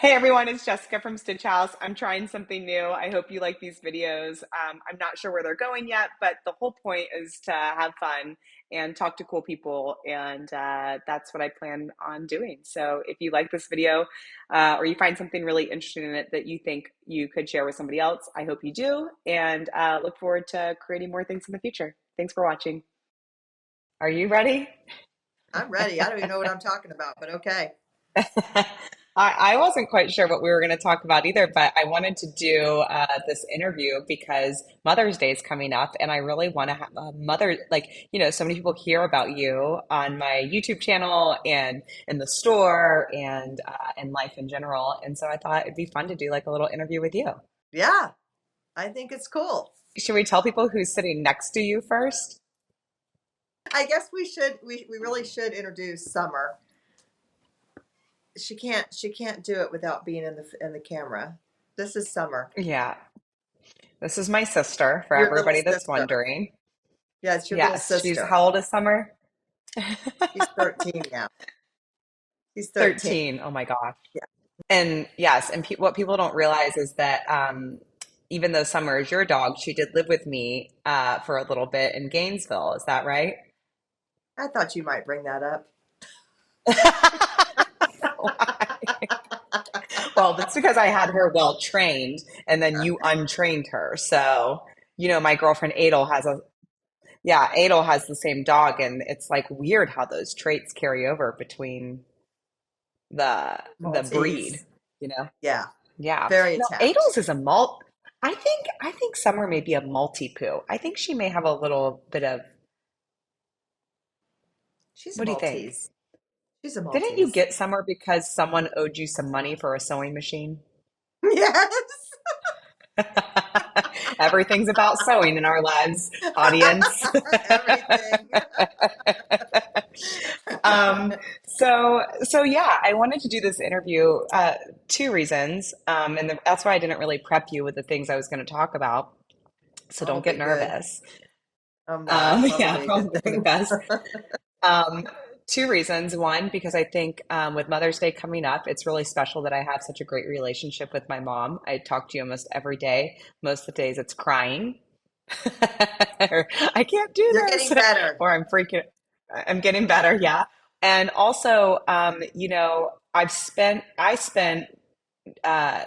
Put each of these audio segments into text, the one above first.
Hey everyone, it's Jessica from Stitchhouse. I'm trying something new. I hope you like these videos. I'm not sure where they're going yet, but the whole point is to have fun and talk to cool people, and that's what I plan on doing. So if you like this video or you find something really interesting in it that you think you could share with somebody else, I hope you do, and look forward to creating more things in the future. Thanks for watching. Are you ready? I'm ready. I don't even know what I'm talking about, but okay. I wasn't quite sure what we were going to talk about either, but I wanted to do this interview because Mother's Day is coming up, and I really want to have a mother. So many people hear about you on my YouTube channel and in the store and in life in general, and so I thought it'd be fun to do like a little interview with you. Yeah, I think it's cool. Should we tell people who's sitting next to you first? I guess we should we really should introduce Summer. She can't do it without being in the camera. This is Summer. Yeah, this is my sister for Your little everybody that's sister. wondering. Yeah, it's your little Yes, she's sister. how old is Summer? She's 13 now. She's 13. 13. Oh my gosh. Yeah. And yes, and what people don't realize is that even though Summer is your dog, she did live with me for a little bit in Gainesville. Is that right? I thought you might bring that up. Why? Well, that's because I had her well trained, and then you untrained her. So, my girlfriend Adel has Adel has the same dog, and it's like weird how those traits carry over between the breed, Maltese. you know? Yeah, Yeah. very No, attached. Adel's is a malt. I think Summer may be a multi-poo. I think she may have a little bit of, She's a what do you think? Maltese. She's a Didn't you Maltese. get Summer because someone owed you some money for a sewing machine? Yes. Everything's about sewing in our lives, audience. Everything. Um, so yeah, I wanted to do this interview, two reasons, that's why I didn't really prep you with the things I was going to talk about. So I'll don't get be good. nervous. I'm not. That'll Yeah, be a good probably for the thing. best. Um, two reasons. One, because I think with Mother's Day coming up, it's really special that I have such a great relationship with my mom. I talk to you almost every day. Most of the days it's crying. Or, I can't do You're this, getting better. or I'm getting better. Yeah. And also, I spent uh,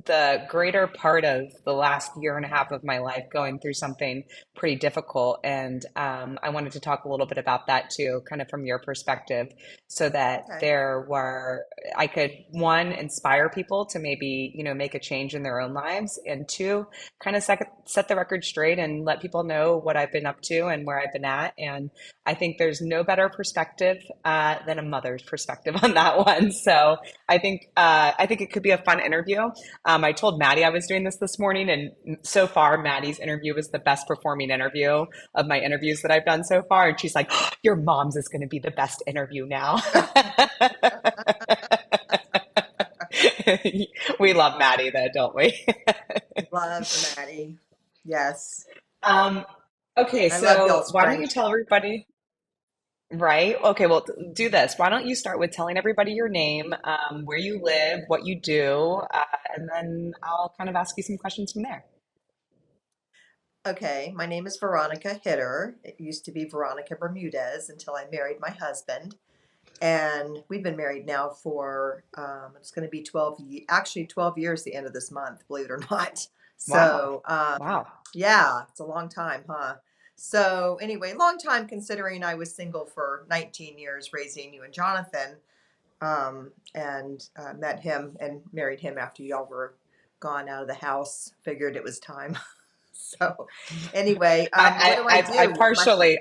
the greater part of the last year and a half of my life going through something pretty difficult. And I wanted to talk a little bit about that too, kind of from your perspective, so that Okay. I could, one, inspire people to maybe, make a change in their own lives, and two, kind of set the record straight and let people know what I've been up to and where I've been at. And I think there's no better perspective than a mother's perspective on that one. So I think it could be a fun interview. I told Maddie I was doing this morning, and so far, Maddie's interview was the best performing interview of my interviews that I've done so far. And she's like, "Oh, your mom's is going to be the best interview now." We love Maddie, though, don't we? Love Maddie. Yes. um, okay, I love so y'all's why don't you friendship. tell everybody? Right. Okay, well, do this. Why don't you start with telling everybody your name, where you live, what you do, and then I'll kind of ask you some questions from there. Okay. My name is Veronica Hitter. It used to be Veronica Bermudez until I married my husband. And we've been married now for, it's going to be 12 years the end of this month, believe it or not. Wow. So, Wow. yeah, it's a long time, huh? So, anyway, long time considering I was single for 19 years raising you and Jonathan, and met him and married him after y'all were gone out of the house. Figured it was time. So, anyway, what do I I do? partially,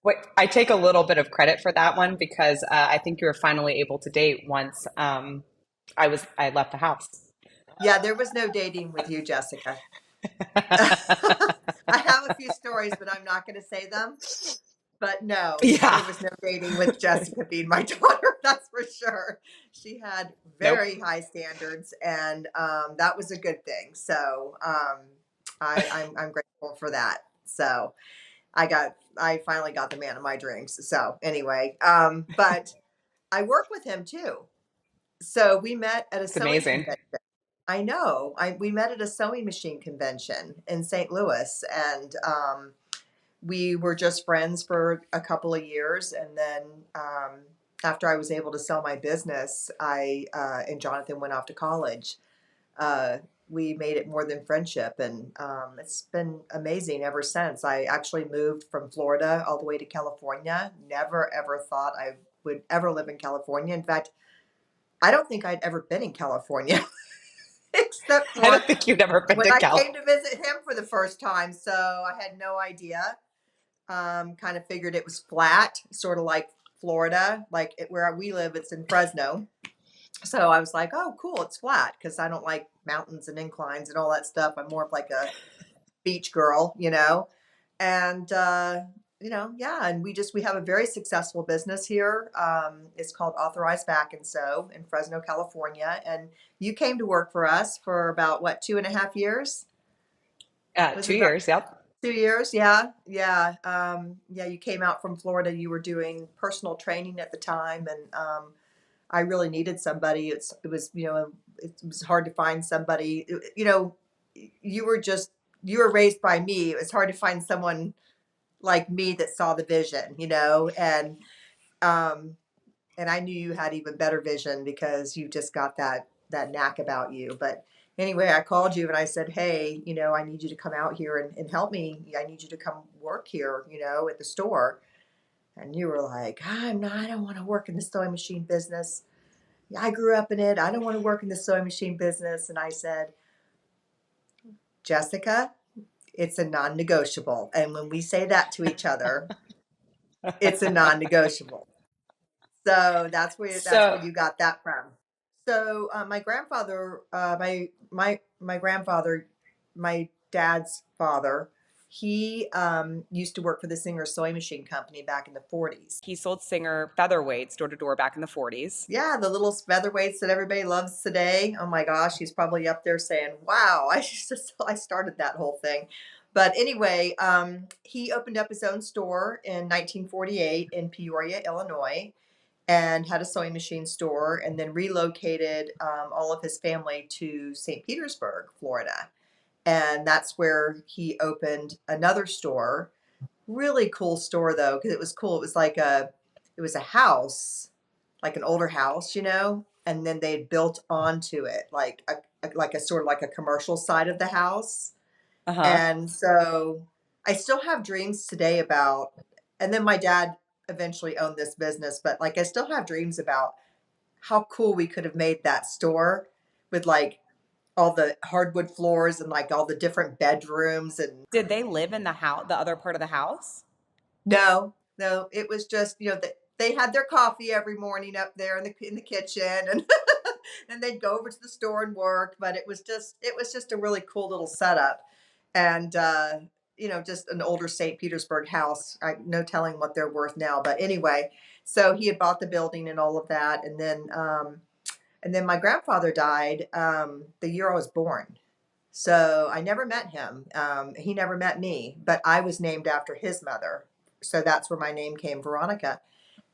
wait, I take a little bit of credit for that one because I think you were finally able to date once I left the house. Yeah, there was no dating with you, Jessica. I have a few stories, but I'm not going to say them. But no, Yeah. there was no dating with Jessica being my daughter. That's for sure. She had Nope. very high standards, and that was a good thing. So I'm grateful for that. So I finally got the man of my dreams. So anyway, but I work with him too. So we met at a It's sewing amazing. convention. I know. We met at a sewing machine convention in St. Louis, and we were just friends for a couple of years, and then after I was able to sell my business, I and Jonathan went off to college. Uh, we made it more than friendship, and it's been amazing ever since. I actually moved from Florida all the way to California. Never ever thought I would ever live in California. In fact, I don't think I'd ever been in California except I for don't think you've ever been when to I California. came to visit him for the first time. So I had no idea. Kind of figured it was flat, sort of like Florida, like where we live, it's in Fresno. So I was like, oh, cool, it's flat because I don't like mountains and inclines and all that stuff. I'm more of like a beach girl, and yeah, and we have a very successful business here. It's called Authorized Back and Sew in Fresno, California, and you came to work for us for about what, 2.5 years? Was Two it about years, yep. 2 years? Yeah, yeah, yeah. You came out from Florida. You were doing personal training at the time, and I really needed somebody. It was hard to find somebody. You were just you were raised by me. It was hard to find someone like me that saw the vision, um, and I knew you had even better vision because you just got that knack about you. But anyway, I called you and I said, hey, I need you to come out here and help me. I need you to come work here, at the store. And you were like, I don't want to work in the sewing machine business. I grew up in it. I don't want to work in the sewing machine business. And I said, Jessica, it's a non-negotiable. And when we say that to each other, it's a non-negotiable. So that's where So, you got that from. So my grandfather, my grandfather, my dad's father, he used to work for the Singer Sewing Machine Company back in the 40s. he sold Singer featherweights door to door back in the 40s. Yeah, the little featherweights that everybody loves today. Oh my gosh, he's probably up there saying, "Wow, I started that whole thing." But anyway, he opened up his own store in 1948 in Peoria, Illinois, and had a sewing machine store, and then relocated all of his family to St. Petersburg, Florida, and that's where he opened another store. Really cool store though, because it was cool. It was a house, like an older house, and then they had built onto it like a sort of like a commercial side of the house. Uh-huh. And so I still have dreams today about, and then my dad eventually owned this business, but like I still have dreams about how cool we could have made that store with like all the hardwood floors and like all the different bedrooms and Did they live in the house, the other part of the house? no, no, it was just, they had their coffee every morning up there in the kitchen, and and they'd go over to the store and work, but it was just a really cool little setup. And just an older St. Petersburg house. No telling what they're worth now, but anyway, so he had bought the building and all of that, and then my grandfather died the year I was born. So I never met him. He never met me, but I was named after his mother. So that's where my name came, Veronica.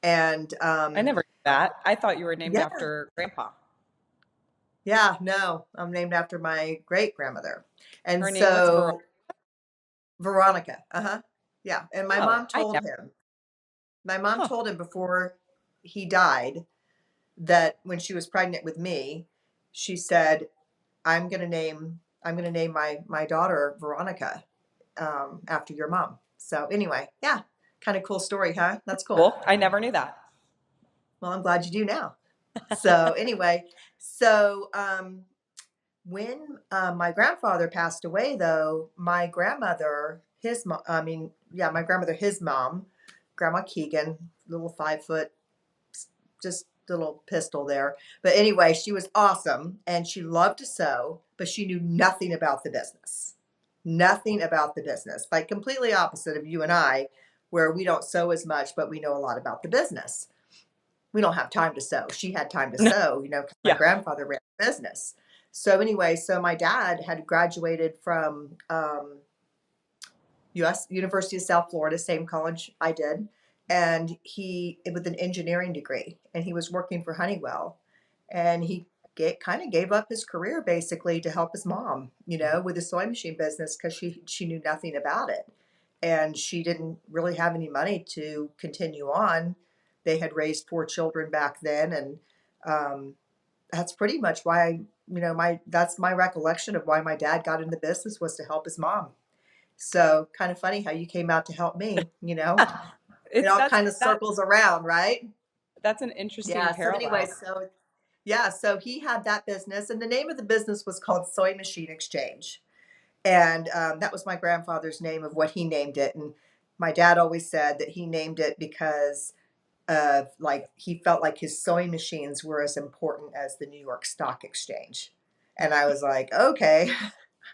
And I never knew that. I thought you were named yeah, after Grandpa. yeah, no, I'm named after my great grandmother. And Her name was Veronica. so Veronica, yeah. And Oh, I never. my mom Huh. told him before he died that when she was pregnant with me, she said, I'm gonna name my daughter Veronica after your mom. So anyway, yeah, kind of cool story, huh? That's cool. Cool. I never knew that. Well, I'm glad you do now. So anyway, so when my grandfather passed away, though, my grandmother, his mom, I mean, yeah, my grandmother, his mom, Grandma Keegan, little 5 foot, just little pistol there. But anyway, she was awesome and she loved to sew, but she knew nothing about the business. Nothing about the business. Like completely opposite of you and I, where we don't sew as much, but we know a lot about the business. We don't have time to sew. She had time to sew, because my Yeah. grandfather ran a business. So anyway, so my dad had graduated from US University of South Florida, same college I did, and he with an engineering degree, and he was working for Honeywell. and he kind of gave up his career basically to help his mom, with his sewing machine business because she knew nothing about it, and she didn't really have any money to continue on. They had raised four children back then, and um, that's pretty much why my that's my recollection of why my dad got into business was to help his mom. So kind of funny how you came out to help me. It It's all kind of circles around, right? that's an interesting Yeah. So anyway, parallel. so yeah, so he had that business, and the name of the business was called Sewing Machine Exchange, and that was my grandfather's name of what he named it. And my dad always said that he named it because of like he felt like his sewing machines were as important as the New York Stock Exchange. And I was like, okay.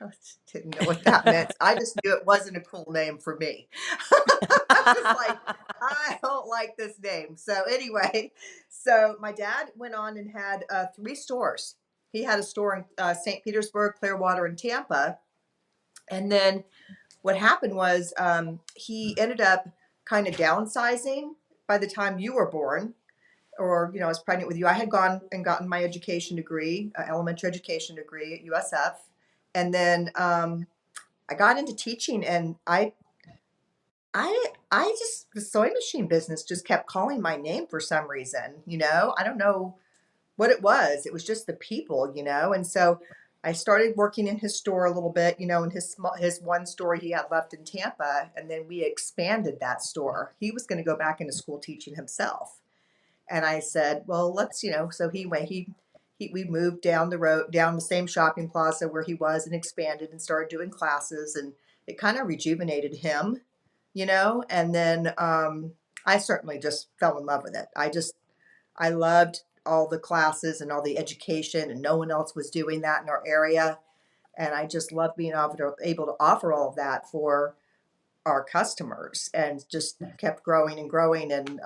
I didn't know what that meant. I just knew it wasn't a cool name for me. I was like, I don't like this name. So anyway, so my dad went on and had three stores. He had a store in St. Petersburg, Clearwater, and Tampa. And then what happened was he ended up kind of downsizing by the time you were born, or I was pregnant with you. I had gone and gotten my education degree, elementary education degree at USF, and then I got into teaching, and I just the sewing machine business just kept calling my name for some reason. I don't know what it was. It was just the people, and so I started working in his store a little bit, in his one store he had left in Tampa, and then we expanded that store. He was going to go back into school teaching himself. And I said, well, let's, so he went, we moved down the road, down the same shopping plaza where he was, and expanded and started doing classes. And it kind of rejuvenated him, and then I certainly just fell in love with it. I loved all the classes and all the education, and no one else was doing that in our area. And I just loved being able to offer all of that for our customers, and just kept growing and growing. And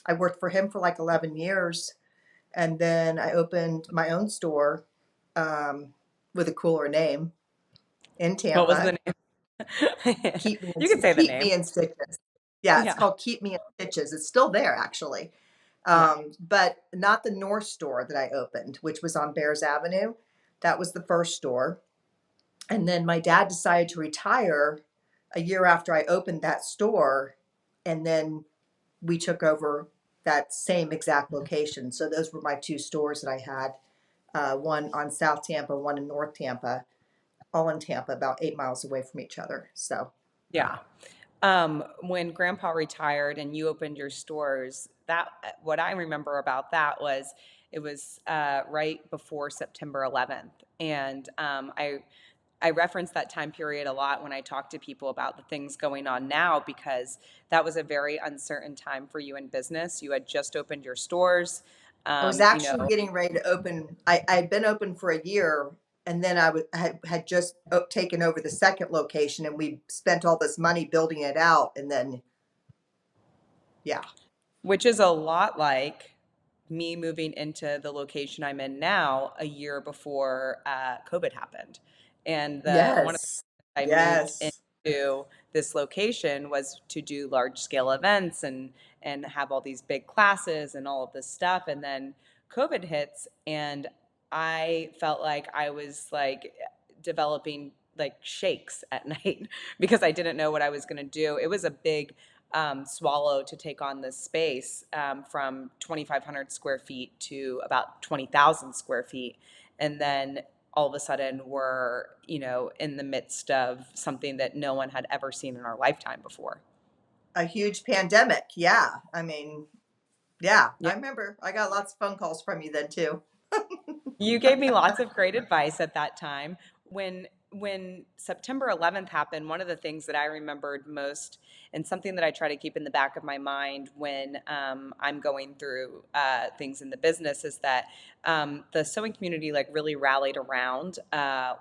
I worked for him for like 11 years. And then I opened my own store with a cooler name in What was the Tampa. name? Keep me in, You can say the keep me name. in stitches. Yeah, it's Yeah. called Keep Me in Stitches. It's still there actually. Yeah. But not the North store that I opened, which was on Bears Avenue. That was the first store. And then my dad decided to retire a year after I opened that store. And then we took over that same exact location. So those were my two stores that I had, one on South Tampa, one in North Tampa, all in Tampa, about 8 miles away from each other. So Yeah. When Grandpa retired and you opened your stores, that what I remember about that was it was right before September 11th, and I reference that time period a lot when I talk to people about the things going on now because that was a very uncertain time for you in business. You had just opened your stores, I was you actually know, getting ready to open. I had been open for a year, and then had just taken over the second location, and we spent all this money building it out. And then, yeah, which is a lot like me moving into the location I'm in now a year before COVID happened. And the one of the yes, reasons I moved yes, into this location was to do large scale events and have all these big classes and all of this stuff. And then COVID hits, and I felt like I was like developing like shakes at night because I didn't know what I was going to do. It was a big swallow to take on this space from 2,500 square feet to about 20,000 square feet. And then all of a sudden we're, in the midst of something that no one had ever seen in our lifetime before. a huge pandemic. Yeah, I mean, yeah, Yeah. I remember. I got lots of phone calls from you then too. You gave me lots of great advice at that time. When September 11th happened, one of the things that I remembered most, and something that I try to keep in the back of my mind when I'm going through things in the business, is that the sewing community like really rallied around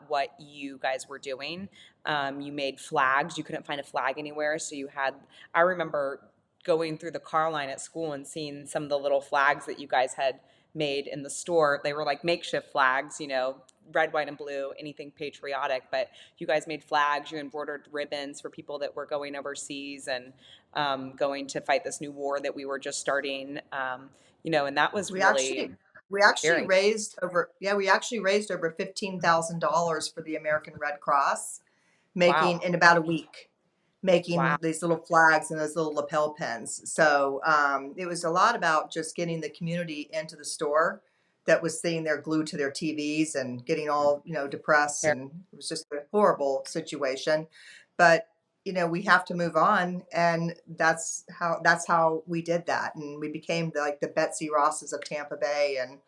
what you guys were doing. You made flags. You couldn't find a flag anywhere, so you had. I remember going through the car line at school and seeing some of the little flags that you guys had made in the store. They were like makeshift flags, red, white, and blue, anything patriotic. But you guys made flags, you embroidered ribbons for people that were going overseas and going to fight this new war that we were just starting, and that was We actually really. We actually Sharing. raised over, yeah, we actually raised over $15,000 for the American Red Cross, making Wow. in about a week, Wow. making these little flags and those little lapel pins. So it was a lot about just getting the community into the store that was sitting there glued to their TVs and getting all, depressed. Sharing. And it was just a horrible situation. But, we have to move on. And that's how we did that. And we became like the Betsy Rosses of Tampa Bay, and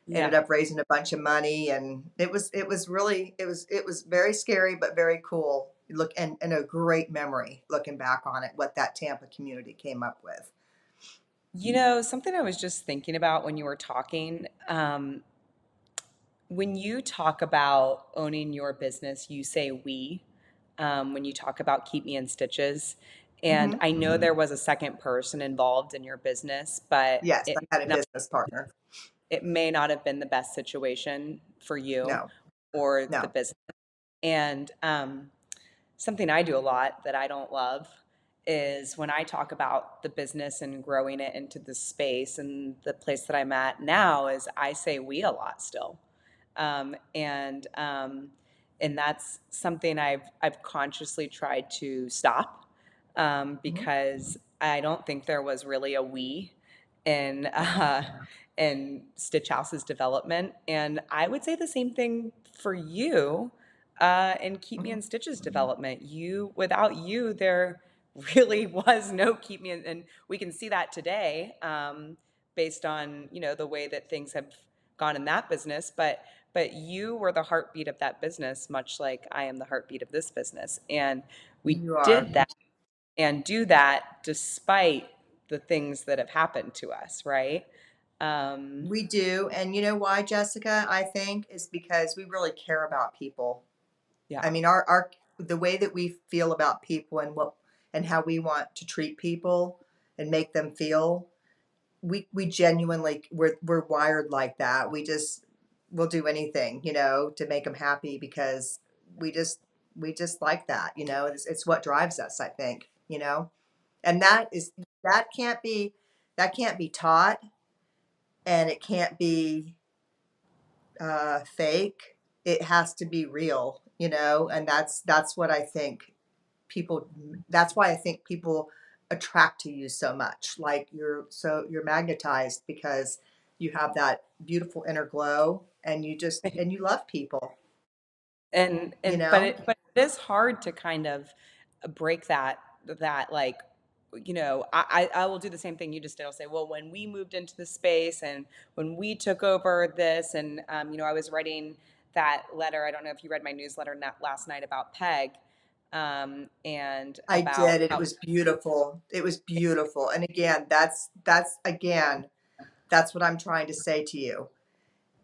ended Yeah. up raising a bunch of money. And it was really, it was very scary but very cool, look, and a great memory looking back on it, what that Tampa community came up with. Something I was just thinking about when you were talking, when you talk about owning your business, you say we, when you talk about Keep Me in Stitches. And Hmm. I know there was a second person involved in your business, but Yes, I had a not, business partner. it may not have been the best situation for you No. or the No. business. And something I do a lot that I don't love is when I talk about the business and growing it into the space, and the place that I'm at now is I say we a lot still. And that's something I've consciously tried to stop, Hmm. because I don't think there was really a we in in Stitchhouse's development, and I would say the same thing for you, and Keep Me Hmm. in Stitches development. Without you, there really was no Keep Me in, and we can see that today, based on the way that things have gone in that business, but you were the heartbeat of that business, much like I am the heartbeat of this business. And we You are. did that and do that despite the things that have happened to us, right? Um, We do. And you know why, Jessica? I think is because we really care about people. I yeah. mean, our the way that we feel about people and what and how we want to treat people and make them feel, we genuinely, we're wired like that. We just will do anything, to make them happy, because we just we just like that. It's what drives us, I think. And that can't be that can't be taught, and it can't be fake. It has to be real, and that's what I think people. That's why I think people attract to you so much. Like you're magnetized because you have that beautiful inner glow, and you love people. You And know, but it is hard to kind of break that like, I will do the same thing you just did. I'll say, well, when we moved into the space and when we took over this, and I was writing that letter. I don't know if you read my newsletter last night about Peg, and I about did, and it how was beautiful. It was beautiful. And again, that's what I'm trying to say to you.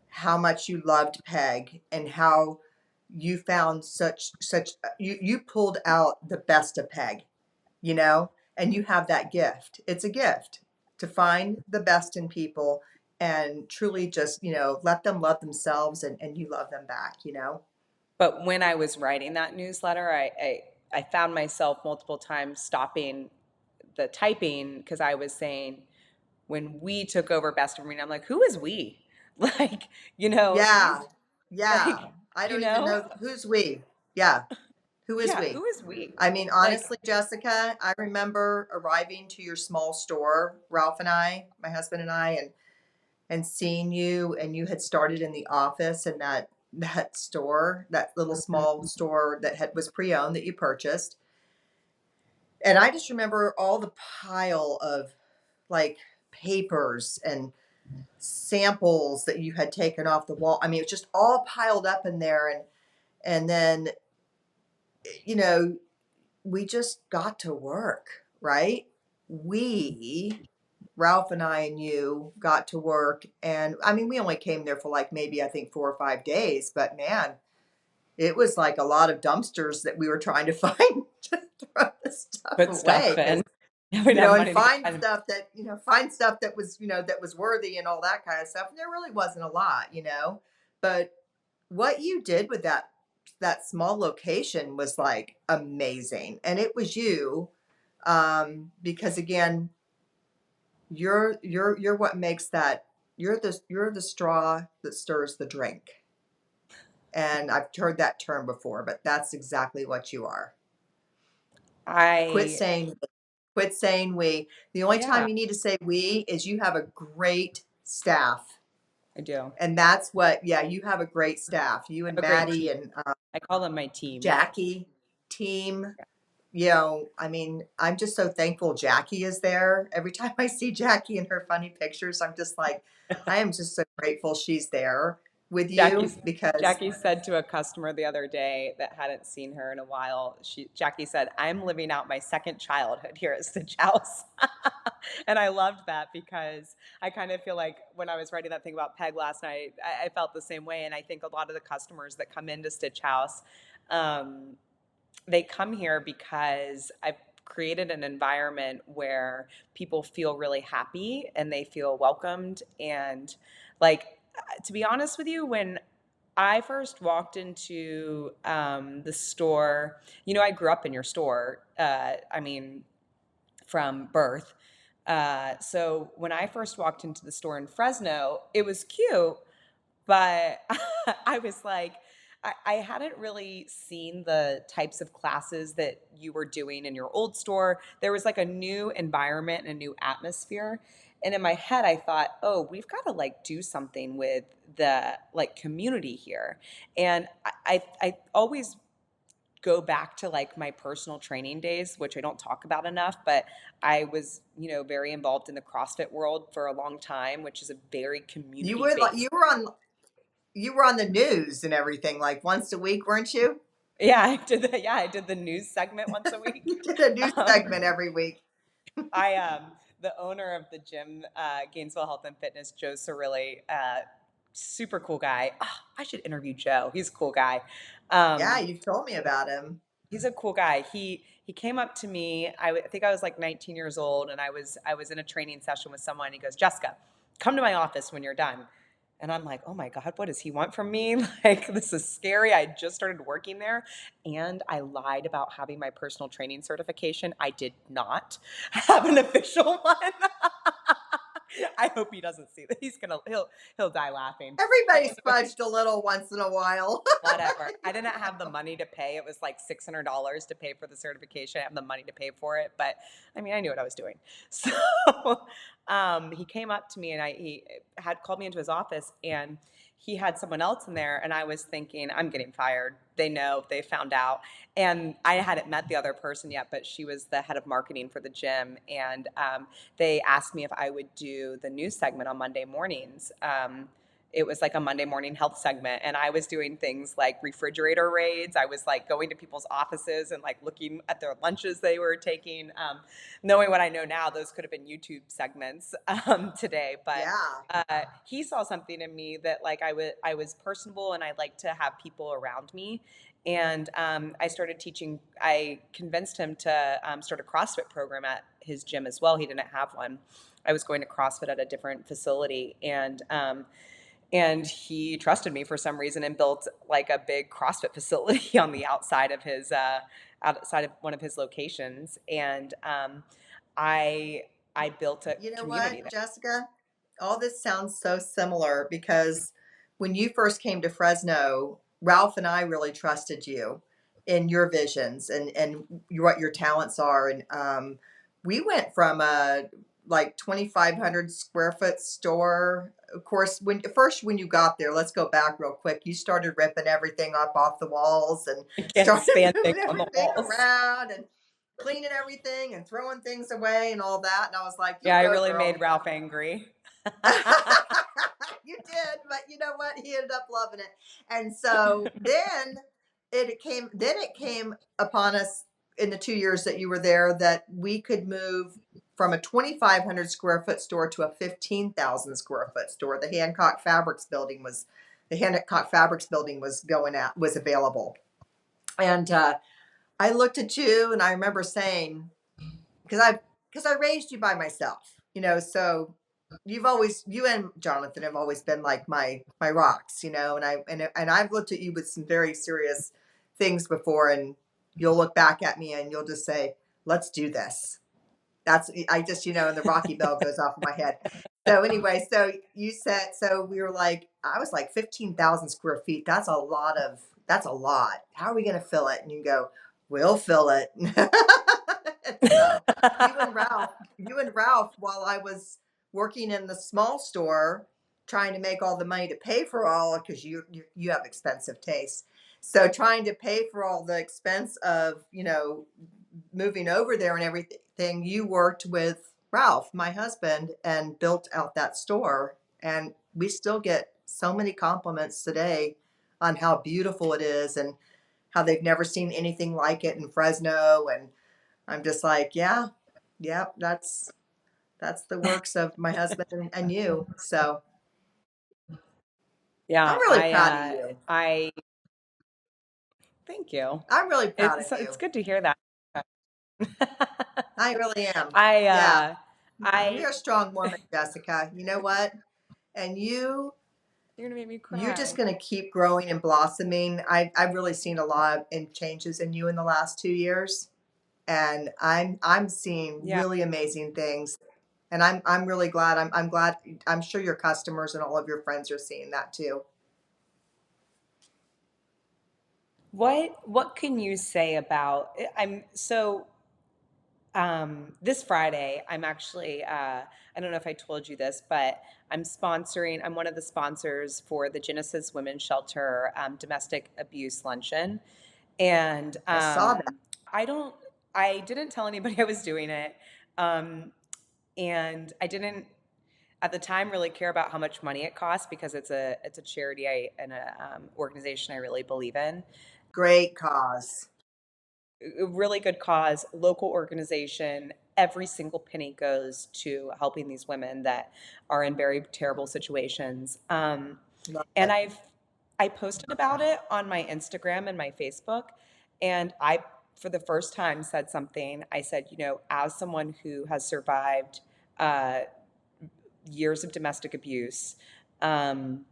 How much you loved Peg, and how you found such you pulled out the best of Peg, and you have that gift. It's a gift to find the best in people and truly just, let them love themselves, and you love them back. But when I was writing that newsletter, I found myself multiple times stopping the typing because I was saying, when we took over Best of Marine, I'm like, who is we? Like, Yeah. these, like, Yeah. I you don't even know, know who's we. Yeah. Who is yeah, we? who is we? I mean, Like, honestly, Jessica, I remember arriving to your small store, Ralph and I, my husband and I, and seeing you, and you had started in the office in that store, that little small store that was pre-owned that you purchased. And I just remember all the pile of, like, papers and samples that you had taken off the wall. I mean, it was just all piled up in there. And then, you know, we just got to work, right? We, Ralph and I and you, got to work. And I mean, we only came there for like maybe, I think, 4 or 5 days, but man, it was like a lot of dumpsters that we were trying to find to throw this stuff put stuff away. Because, in. I would have and money to get find rid of. stuff that, find stuff that was, that was worthy and all that kind of stuff. And there really wasn't a lot. But what you did with that small location was like amazing. And it was you, because again, you're what makes that you're the straw that stirs the drink. And I've heard that term before, but that's exactly what you are. Quit I, saying quit saying we. The only yeah, time you need to say we is you have a great staff. I do. And that's what, yeah, you have a great staff. You I and have a great Maddie team. and I call them my team. Jackie, team. I mean, I'm just so thankful Jackie is there. Every time I see Jackie in her funny pictures, I'm just like, I am just so grateful she's there with you Jackie's because Jackie said to a customer the other day that hadn't seen her in a while, Jackie said, "I'm living out my second childhood here at Stitch House." And I loved that because I kind of feel like when I was writing that thing about Peg last night, I felt the same way. And I think a lot of the customers that come into Stitch House, um, they come here because I've created an environment where people feel really happy and they feel welcomed. And like, to be honest with you, when I first walked into the store, I grew up in your store. I mean, from birth. So when I first walked into the store in Fresno, it was cute, but I was like, I hadn't really seen the types of classes that you were doing in your old store. There was like a new environment and a new atmosphere. And in my head, I thought, oh, we've got to like do something with the like community here. And I always go back to like my personal training days, which I don't talk about enough, but I was, very involved in the CrossFit world for a long time, which is a very you community were like based. you were on the news and everything like once a week, weren't you? Yeah, I did the yeah, I did the news segment once a week. You did a news Um, segment every week. I the owner of the gym, Gainesville Health and Fitness, Joe Cirilli, super cool guy. Oh, I should interview Joe. He's a cool guy. Yeah, Um, you've told me about him. he's a cool guy. He came up to me. I think I was like 19 years old, and I was in a training session with someone. He goes, Jessica, come to my office when you're done. And I'm like, oh my God, what does he want from me? Like, this is scary. I just started working there, and I lied about having my personal training certification. I did not have an official one. I hope he doesn't see that. He'll die laughing. Everybody spudged a little once in a while. Whatever. I didn't have the money to pay. It was like $600 to pay for the certification. I have the money to pay for it, but I mean, I knew what I was doing. So he came up to me and he had called me into his office and he had someone else in there. And I was thinking, I'm getting fired. They know, they found out. And I hadn't met the other person yet, but she was the head of marketing for the gym. And they asked me if I would do the news segment on Monday mornings. It was like a Monday morning health segment. And I was doing things like refrigerator raids. I was like going to people's offices and like looking at their lunches they were taking. Knowing what I know now, those could have been YouTube segments today. But Yeah. he saw something in me that like I was personable and I like to have people around me. And I started teaching. I convinced him to start a CrossFit program at his gym as well. He didn't have one. I was going to CrossFit at a different facility, and he trusted me for some reason and built like a big CrossFit facility on the outside of one of his locations. And I I built a You know community what, there. Jessica? All this sounds so similar because when you first came to Fresno, Ralph and I really trusted you in your visions and what your talents are. And we went from a like 2,500 square foot store. Of course, when you got there, let's go back real quick. You started ripping everything up off the walls and I can't started stand moving things on the everything walls. around and cleaning everything and throwing things away and all that. And I was like, Yeah, you I go, really girl. made Ralph angry. You did, but you know what? He ended up loving it. And so then it came upon us in the 2 years that you were there that we could move from a 2,500 square foot store to a 15,000 square foot store. The Hancock Fabrics building was available. And I looked at you and I remember saying, because I raised you by myself, so you and Jonathan have always been like my rocks, and I've looked at you with some very serious things before, and you'll look back at me and you'll just say, let's do this. That's I just, and the Rocky Bell goes off in my head. So anyway, so you said, so we were like, I was like 15,000 square feet. That's a lot. How are we going to fill it? And you go, we'll fill it. And so you and Ralph, while I was working in the small store, trying to make all the money to pay for all, because you have expensive tastes. So trying to pay for all the expense of, moving over there and everything, you worked with Ralph, my husband, and built out that store. And we still get so many compliments today on how beautiful it is and how they've never seen anything like it in Fresno. And I'm just like, yeah, yeah, that's the works of my husband and you. So I'm Yeah, really proud of you. I thank you. I'm really proud of It's you. good to hear that. I really am. I Yeah. I You're a strong woman, Jessica. You know what? And you're gonna make me you're just cry. going to keep growing and blossoming. I've really seen a lot in changes in you in the last 2 years, and I'm seeing Yeah. really amazing things. And I'm really glad. I'm glad. I'm sure your customers and all of your friends are seeing that too. What can you say about I'm so this Friday, I'm actually, I don't know if I told you this, but I'm one of the sponsors for the Genesis Women's Shelter Domestic Abuse Luncheon. And I saw that. I don't, I didn't tell anybody I was doing it. Um, and I didn't at the time really care about how much money it costs because it's a charity and a organization I really believe in. Great cause. A really good cause, local organization. Every single penny goes to helping these women that are in very terrible situations. Love And it. I posted about it on my Instagram and my Facebook, and I, for the first time, said something. I said, as someone who has survived uh, years of domestic abuse, um,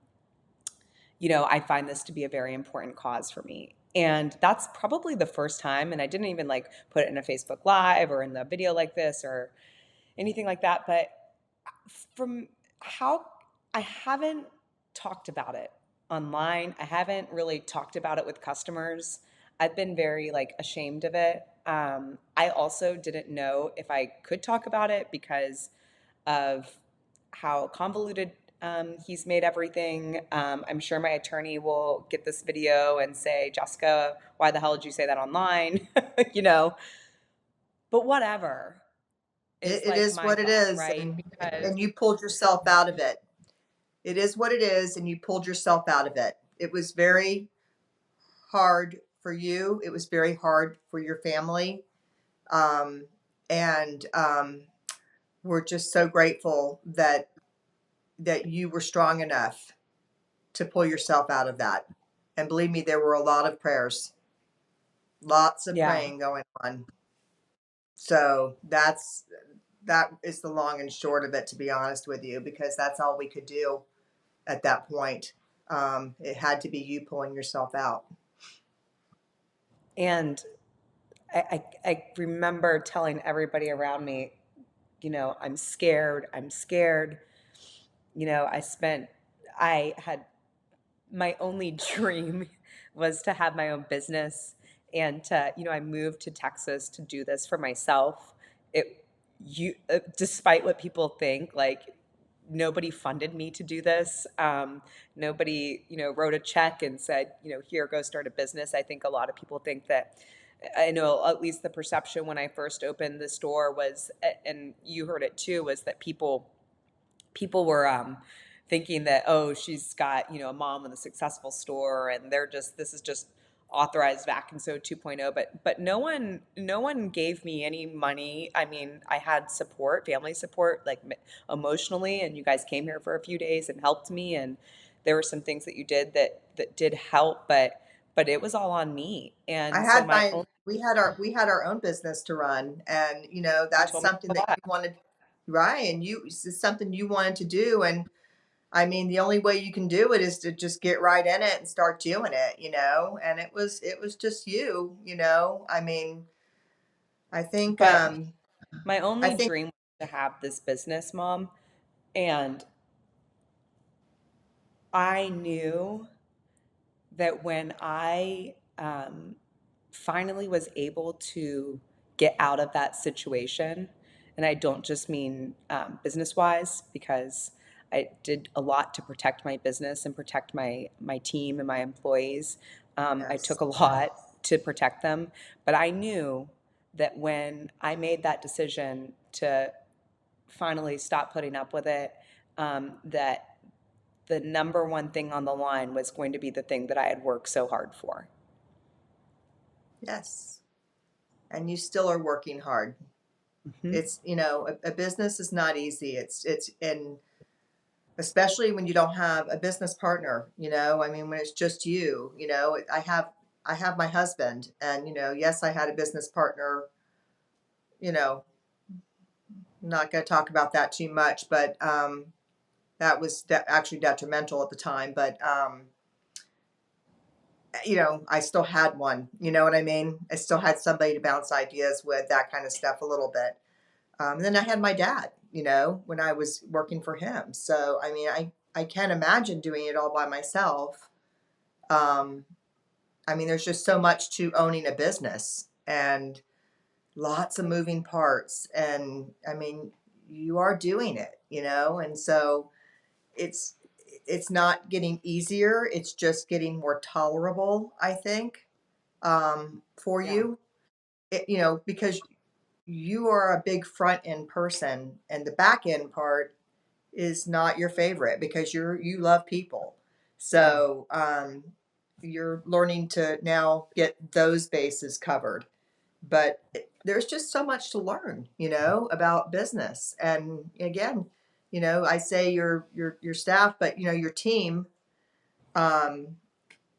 I find this to be a very important cause for me. And that's probably the first time. And I didn't even like put it in a Facebook Live or in the video like this or anything like that. But from how I haven't talked about it online, I haven't really talked about it with customers. I've been very like ashamed of it. I also didn't know if I could talk about it because of how convoluted he's made everything. I'm sure my attorney will get this video and say, Jessica, why the hell did you say that online? you know, but whatever is It like is my what it thought, is, right? Because, and you pulled yourself out of it. It is what it is, and you pulled yourself out of it. It was very hard for you. It was very hard for your family. Um, and we're just so grateful that you were strong enough to pull yourself out of that. And believe me, there were a lot of prayers, lots of yeah. praying going on. So that is the long and short of it, to be honest with you, because that's all we could do at that point. It had to be you pulling yourself out. And I remember telling everybody around me, I'm scared. I'm scared. You know, I had my only dream was to have my own business and I moved to Texas to do this for myself. Despite what people think, like nobody funded me to do this. Nobody, wrote a check and said, here, go start a business. I think a lot of people think that, I know at least the perception when I first opened the store was, and you heard it too, was that people were thinking that, oh, she's got a mom with a successful store and this is just authorized vac and so 2.0, but no one gave me any money. I mean, I had support, family support, like emotionally, and you guys came here for a few days and helped me, and there were some things that you did that did help, but it was all on me. I And so had my my own we had our own business to run, and you that's told me something a that lot. you wanted, right? And it's something you wanted to do, and I mean, the only way you can do it is to just get right in it and start doing it. And it was just you. I mean, I think But my I only think dream was to have this business, Mom. And I knew that when I finally was able to get out of that situation, and I don't just mean business wise, because I did a lot to protect my business and protect my team and my employees. I Yes. took a lot to protect them, but I knew that when I made that decision to finally stop putting up with it, that the number one thing on the line was going to be the thing that I had worked so hard for. Yes. And you still are working hard. Hmm. It's, a business is not easy. And especially when you don't have a business partner, I mean, when it's just you, I have my husband and, yes, I had a business partner, you know, not going to talk about that too much, but, that was actually detrimental at the time. But, I still had one, you know what I mean? I still had somebody to bounce ideas with, that kind of stuff a little bit. And then I had my dad, when I was working for him. So, I mean, I can't imagine doing it all by myself. Um, I mean, there's just so much to owning a business and lots of moving parts. And I mean, you are doing it, and so it's it's not getting easier. It's just getting more tolerable, I think, for Yeah. you. Because you are a big front end person, and the back end part is not your favorite because you love people. Oh, So you're learning to now get those bases covered. But there's just so much to learn, about business. And again, I say your staff, but your team, um,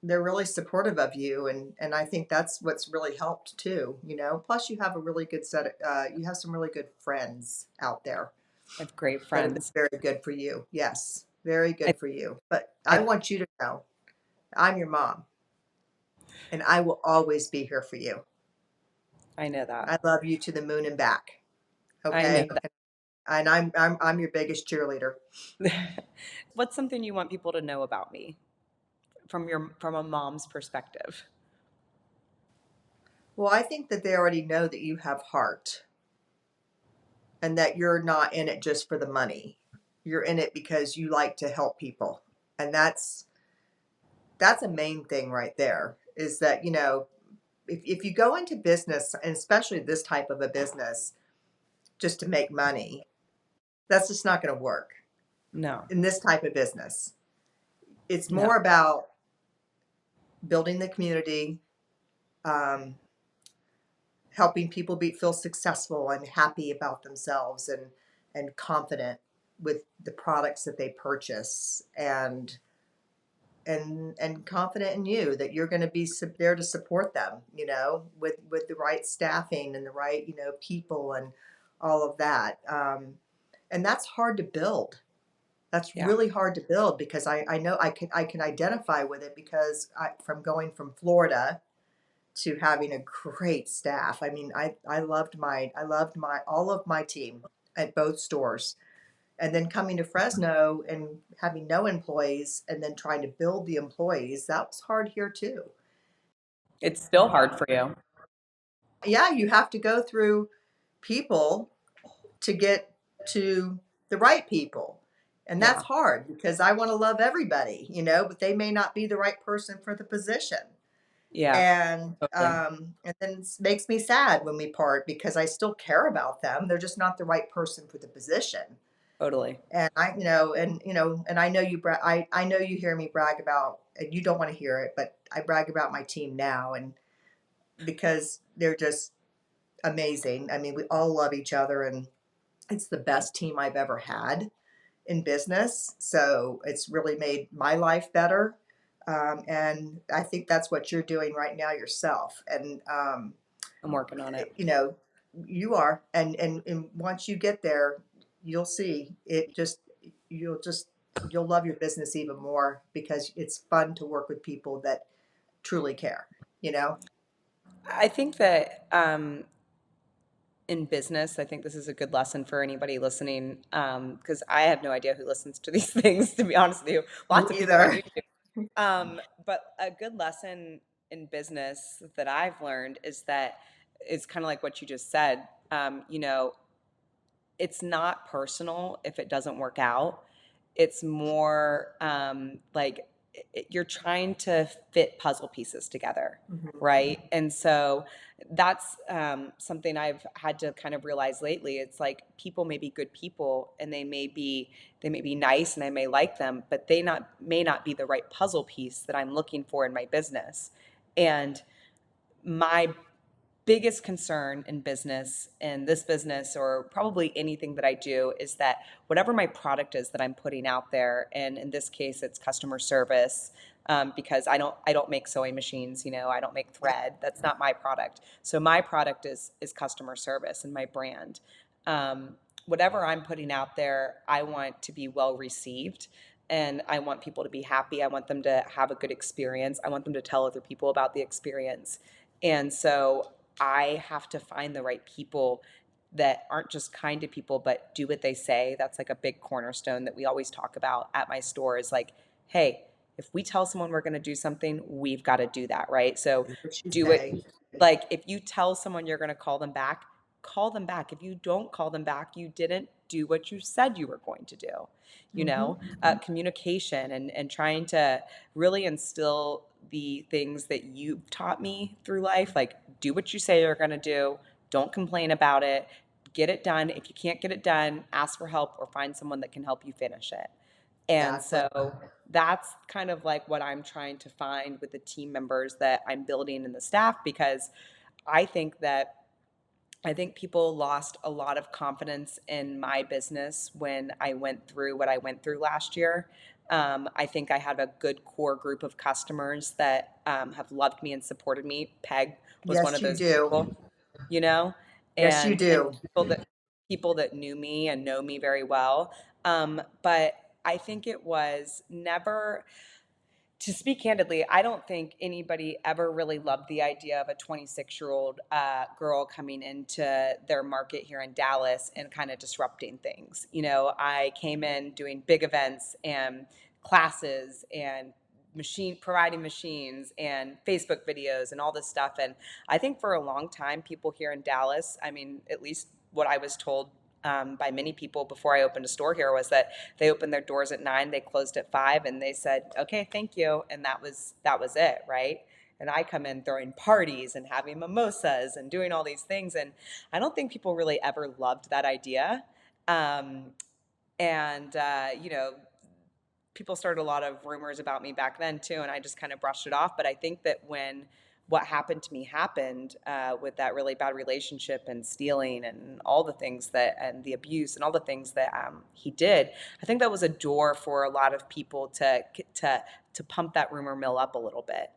they're really supportive of you, and I think that's what's really helped too. Plus you have a really good set. You have some really good friends out there I have great that have been friends. very good for you. Yes, very I, good for you. But I I, want you to know I'm your mom, and I will always be here for you. I know that. I love you to the moon and back. I know Okay, and I'm your biggest cheerleader. that. What's something you want people to know about me from a mom's perspective? Well, I think that they already know that you have heart and that you're not in it just for the money. You're in it because you like to help people. And that's a main thing right there, is that, if you go into business, and especially this type of a business, just to make money, that's just not going to work No, in this type of business. It's no. more about building the community, um, helping people feel successful and happy about themselves, and confident with the products that they purchase, and confident in you that you're going to be there to support them, with the right staffing and the right, people and all of that. And that's hard to build. That's Yeah. really hard to build because I know I can identify with it because from going from Florida to having a great staff. I mean, I loved my all of my team at both stores. And then coming to Fresno and having no employees and then trying to build the employees, that was hard here too. It's still hard for you. Yeah, you have to go through people to get to the right people. And that's Yeah. hard because I want to love everybody, but they may not be the right person for the position. Yeah. Totally. And then it makes me sad when we part because I still care about them. They're just not the right person for the position. Totally. And and I know I know you hear me brag about, and you don't want to hear it, but I brag about my team now, and because they're just amazing. I mean, we all love each other, and it's the best team I've ever had in business. So it's really made my life better. And I think that's what you're doing right now yourself. And I'm working on it. you know, you are, and once you get there, you'll see it. You'll love your business even more because it's fun to work with people that truly care. You know. I think that in business, I think this is a good lesson for anybody listening, because I have no idea who listens to these things, to be honest with you. Me Lots of people on either. YouTube. But a good lesson in business that I've learned is that it's kind of like what you just said. It's not personal if it doesn't work out. It's more like you're trying to fit puzzle pieces together, Mhm. right? And so that's something I've had to kind of realize lately. It's like people may be good people and they may be nice and I may like them, but they not may not be the right puzzle piece that I'm looking for in my business. And my biggest concern in business, in this business, or probably anything that I do, is that whatever my product is that I'm putting out there, and in this case, it's customer service, because I don't make sewing machines, I don't make Yeah, thread. That's not my product. So my product is customer service and my brand. Whatever I'm putting out there, I want to be well received. And I want people to be happy. I want them to have a good experience. I want them to tell other people about the experience. And so I have to find the right people that aren't just kind to people, but do what they say. That's like a big cornerstone that we always talk about at my store is like, hey, if we tell someone we're going to do something, we've got to do that, right? So do what you do it. say. Like if you tell someone you're going to call them back, call them back. If you don't call them back, you didn't do what you said you were going to do. Hmm. Communication and trying to really instill the things that you've taught me through life, like do what you say you're going to do, don't complain about it, get it done. If you can't get it done, ask for help or find someone that can help you finish it. And Exactly. so that's kind of like what I'm trying to find with the team members that I'm building in the staff, because I think that I think people lost a lot of confidence in my business when I went through what I went through last year. I think I have a good core group of customers that have loved me and supported me. Peg was one Yes, of you those do. people, you know, Yes, you and do. people that knew me and know me very well. But I think it was never, to speak candidly, I don't think anybody ever really loved the idea of a 26-year-old girl coming into their market here in Dallas and kind of disrupting things. I came in doing big events and classes and providing machines and Facebook videos and all this stuff. And I think for a long time, people here in Dallas, I mean, at least what I was told by many people before I opened a store here, was that they opened their doors at 9, they closed at 5, and they said, "Okay, thank you," and that was it, right? And I come in throwing parties and having mimosas and doing all these things, and I don't think people really ever loved that idea. Um, and people started a lot of rumors about me back then too, and I just kind of brushed it off. But I think that when what happened to me happened, with that really bad relationship and stealing and all the things that, and the abuse and all the things that he did, I think that was a door for a lot of people to pump that rumor mill up a little bit.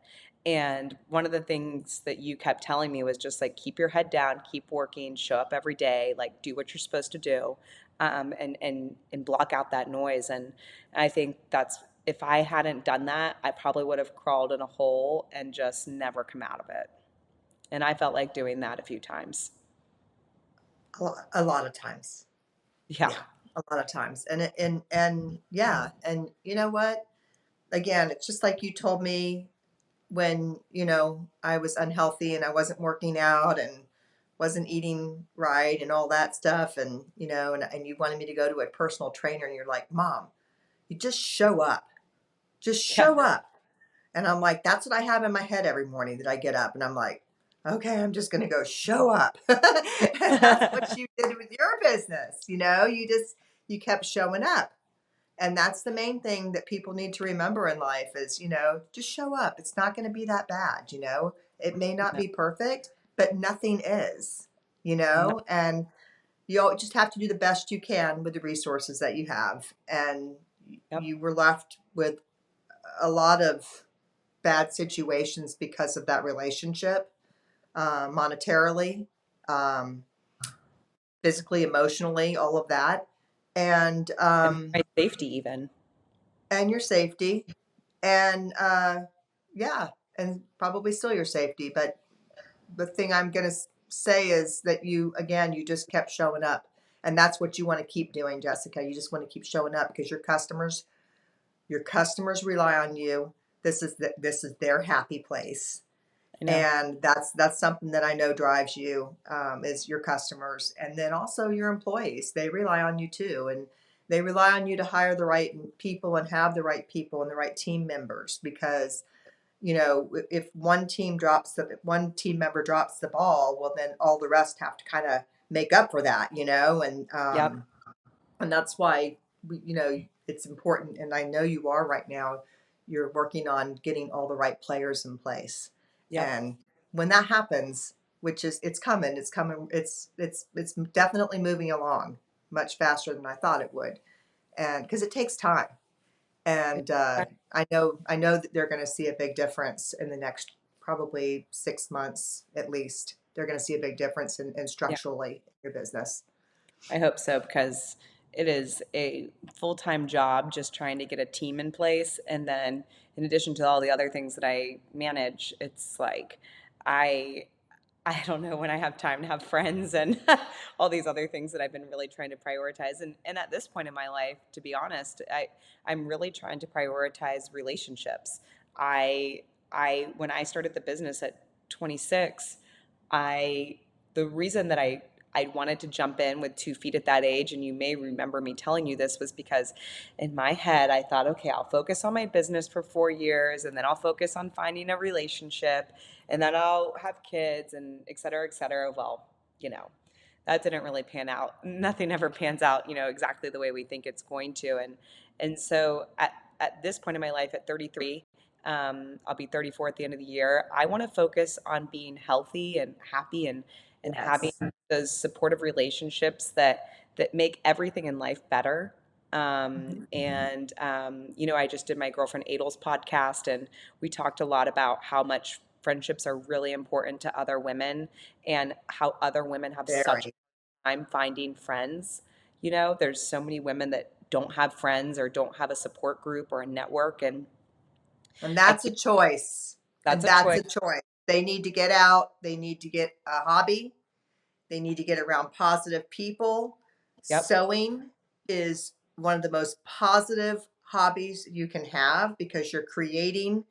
And one of the things that you kept telling me was just like, keep your head down, keep working, show up every day, like do what you're supposed to do, and block out that noise. And I think that's, if I hadn't done that, I probably would have crawled in a hole and just never come out of it. And I felt like doing that a few times. A lot of times. Yeah. Yeah, a lot of times. And yeah, and you know what? Again, it's just like you told me when, I was unhealthy and I wasn't working out and wasn't eating right and all that stuff and and you wanted me to go to a personal trainer and you're like, "Mom, you just show up. Just Yeah. show up." And I'm like, that's what I have in my head every morning that I get up and I'm like, okay, I'm just going to go show up. And that's what you did with your business. You kept showing up. And that's the main thing that people need to remember in life is, just show up. It's not going to be that bad. It may not No, be perfect, but nothing is, no. and just have to do the best you can with the resources that you have. And Yep. you were left with a lot of bad situations because of that relationship, monetarily, um, physically, emotionally, all of that, and And my safety even. your safety, and yeah, and probably still your safety. But the thing I'm gonna say is that you, again, you just kept showing up. And that's what you want to keep doing, Jessica. You just want to keep showing up because your customers rely on you. This is their happy place. I know. And that's something that I know drives you, is your customers, and then also your employees. They rely on you too, and they rely on you to hire the right people and have the right people and the right team members. Because if one team member drops the ball, well, then all the rest have to kind of make up for that, Yep. and that's why it's important. And I know you are right now. You're working on getting all the right players in place, Yep. and when that happens, which is it's definitely moving along much faster than I thought it would, and because it takes time. And I know that they're going to see a big difference in the next probably 6 months at least. They're going to see a big difference in Yeah. structurally in your business. I hope so because it is a full-time job just trying to get a team in place. And then in addition to all the other things that I manage, it's like I I don't know when I have time to have friends and all these other things that I've been really trying to prioritize. And at this point in my life, to be honest, I'm really trying to prioritize relationships. I when I started the business at 26, I the reason that I wanted to jump in with 2 feet at that age, and you may remember me telling you this, was because in my head I thought, okay, I'll focus on my business for 4 years, and then I'll focus on finding a relationship, and then I'll have kids, and et cetera, et cetera. Well, that didn't really pan out. Nothing ever pans out, exactly the way we think it's going to. And so at this point in my life, at 33, I'll be 34 at the end of the year. I want to focus on being healthy and happy, and having Yes. those supportive relationships that make everything in life better. I just did my girlfriend Adel's podcast, and we talked a lot about how much friendships are really important to other women, and how other women have such Very. a time finding friends. There's so many women that don't have friends or don't have a support group or a network, and And I that's a feel choice. that's And a that's choice. a choice. They need to get out. They need to get a hobby. They need to get around positive people. Yep. Sewing is one of the most positive hobbies you can have because you're being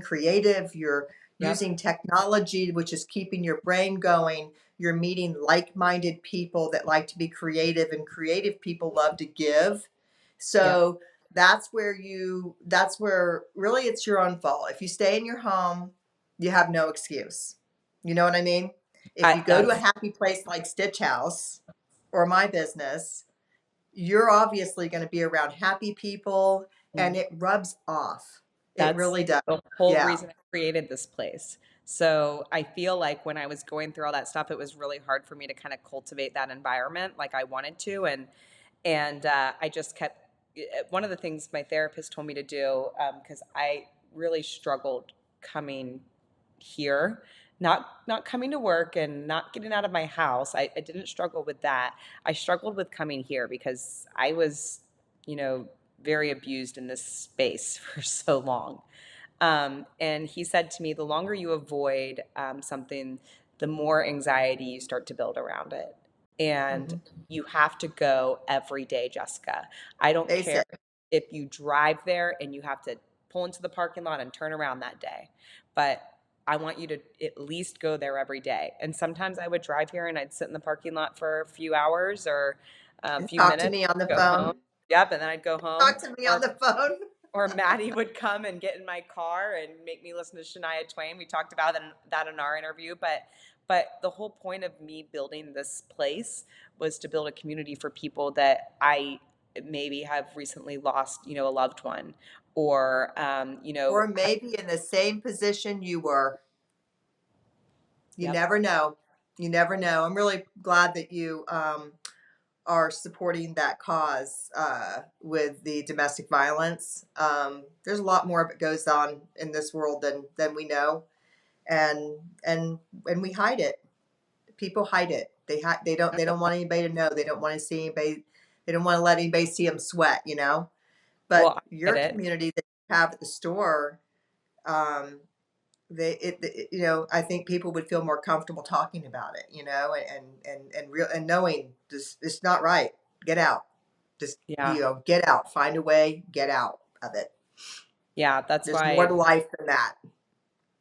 creative, you're Yep. using technology, which is keeping your brain going. You're meeting like-minded people that like to be creative, and creative people love to give. Yep. So that's where really it's your own fault. If you stay in your home, you have no excuse. You know what I mean? If you go to a That's happy place like Stitchhouse or my business, you're obviously going to be around happy people, and it rubs off. It That's really does. the whole Yeah. reason I created this place. So I feel like when I was going through all that stuff, it was really hard for me to kind of cultivate that environment like I wanted to, and I just kept. One of the things my therapist told me to do, because I really struggled coming here, not coming to work and not getting out of my house. I didn't struggle with that. I struggled with coming here because I was, you know, very abused in this space for so long. And he said to me, the longer you avoid something, the more anxiety you start to build around it. And Hmm. you have to go every day, Jessica. I don't They care say, if you drive there and you have to pull into the parking lot and turn around that day. But I want you to at least go there every day. And sometimes I would drive here and I'd sit in the parking lot for a few hours or a and few talk to minutes, me on the go home. phone. Yep, and then I'd go home. Talk to me on Or the phone. or Maddie would come and get in my car and make me listen to Shania Twain. We talked about that in our interview, but the whole point of me building this place was to build a community for people that I maybe have recently lost, a loved one, or Or maybe in the same position you were. You yep. never know. You never know. I'm really glad that you are supporting that cause with the domestic violence. There's a lot more of it goes on in this world than we know, and and we hide it. People hide it. They don't want anybody to know. They don't want to see anybody. They don't want to let anybody see them sweat. Well, But I your get it. community that you have at the store, um, I think people would feel more comfortable talking about it, and knowing this it's not right. Get out. Just, Yeah. get out. Find a way, get out of it. Yeah, that's There's more why. to life than that.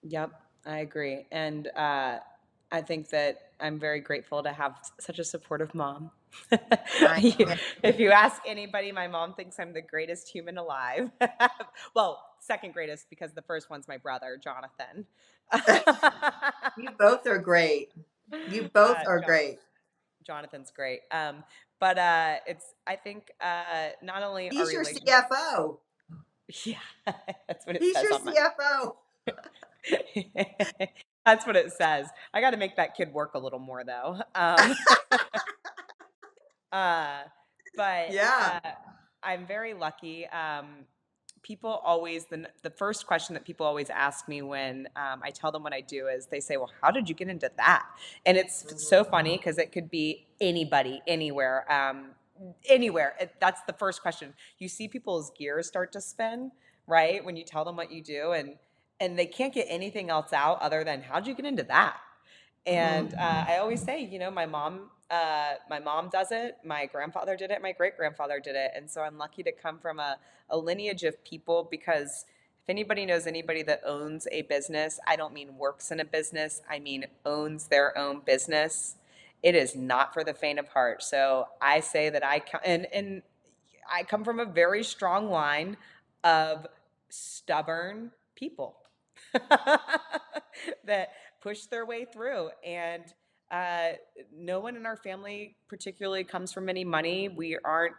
Yep, I agree. And I think that I'm very grateful to have such a supportive mom. I You- If you ask anybody, my mom thinks I'm the greatest human alive. Well, second greatest because the first one's my brother, Jonathan. You both are great. You both are John, great. Jonathan's great. But I think not only our He's your relationship, CFO. yeah, that's what it He's says your on my, CFO. That's what it says. I got to make that kid work a little more though. Uh, but Yeah. I'm very lucky. People always the first question that people always ask me when I tell them what I do is they say, "Well, how did you get into that?" And it's so Hmm. funny because it could be anybody, anywhere, anywhere. That's the first question. You see people's gears start to spin, right, when you tell them what you do, and they can't get anything else out other than, "How'd you get into that?" And Hmm. I always say, my mom does it, my grandfather did it, my great grandfather did it, and so I'm lucky to come from a lineage of people because if anybody knows anybody that owns a business, I don't mean works in a business, I mean owns their own business. It is not for the faint of heart. So I say that and I come from a very strong line of stubborn people that push their way through. And uh, no one in our family particularly comes from any money. We aren't,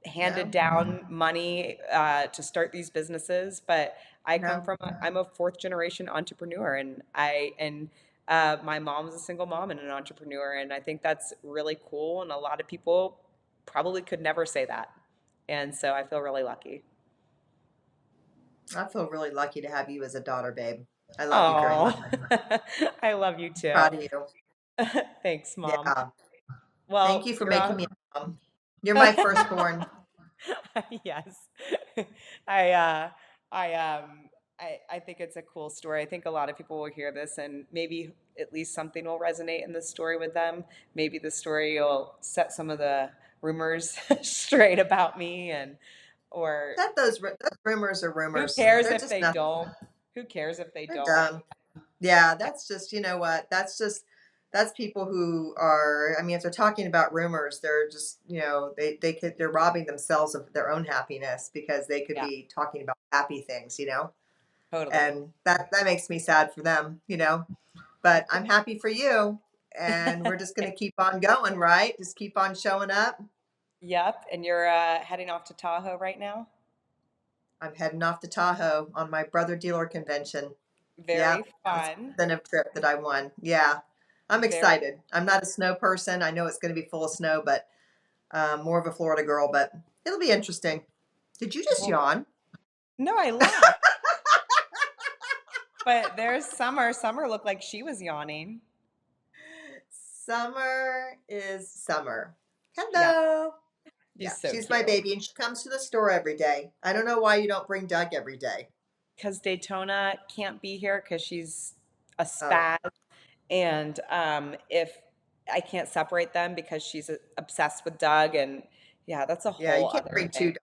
handed No, down money to start these businesses, but no. I'm a fourth generation entrepreneur, and my mom was a single mom and an entrepreneur, and I think that's really cool. And a lot of people probably could never say that, and so I feel really lucky. I feel really lucky to have you as a daughter, babe. I love you very much. Oh, I love you too. Proud of you. Thanks, Mom. Yeah. Thank Well, you for you're making on. me a mom. You're my firstborn. Yes. I uh I I think it's a cool story. I think a lot of people will hear this and maybe at least something will resonate in this story with them. Maybe the story will set some of the rumors straight about me and or Those rumors are who rumors. cares They're if just they nothing. don't? Who cares if they They're don't? dumb. Yeah, that's just, you know what? That's people who are, I mean, if they're talking about rumors, they're just, they're robbing themselves of their own happiness because they could Yeah, be talking about happy things. totally. And that makes me sad for them. But I'm happy for you. And we're just going to keep on going, right? Just keep on showing up. Yep, and you're heading off to Tahoe right now? I'm heading off to Tahoe on my brother dealer convention. Very Yep, that's fun. the incentive trip that I won. Yeah, I'm Very. excited. I'm not a snow person. I know it's going to be full of snow, but more of a Florida girl. But it'll be interesting. Did you just Well, yawn? no, I laughed. But there's Summer. Summer looked like she was yawning. Summer is summer. Yeah, Hello. Yeah, she's so she's my cute. baby, and she comes to the store every day. I don't know why you don't bring Doug every day. Because Daytona can't be here because she's a Oh, spaz. And if I can't separate them because she's obsessed with Doug. And yeah, that's a yeah, you whole can't other bring thing. two.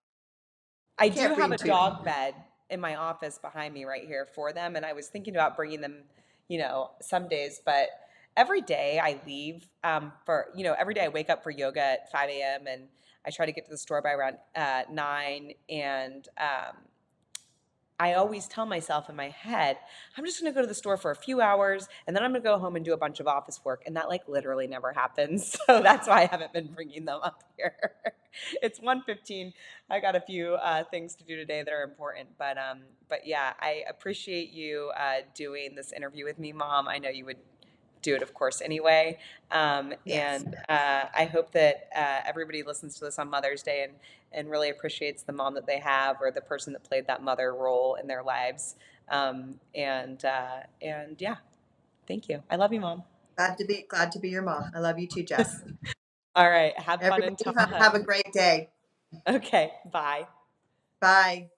I You do can't have bring a two. dog bed in my office behind me right here for them, and I was thinking about bringing them, some days, but every day I leave every day I wake up for yoga at 5 a.m. and I try to get to the store by around 9, and I always tell myself in my head, I'm just going to go to the store for a few hours and then I'm going to go home and do a bunch of office work. And that like literally never happens. So that's why I haven't been bringing them up here. It's 1:15. I got a few things to do today that are important. But yeah, I appreciate you doing this interview with me, Mom. I know you would do it, of course, anyway. Yes. And I hope that everybody listens to this on Mother's Day and really appreciates the mom that they have or the person that played that mother role in their lives. And yeah, thank you. I love you, Mom. Glad to be your mom. I love you too, Jess. All right, have fun in Everybody have a Tahoe. great day. Okay, bye. Bye.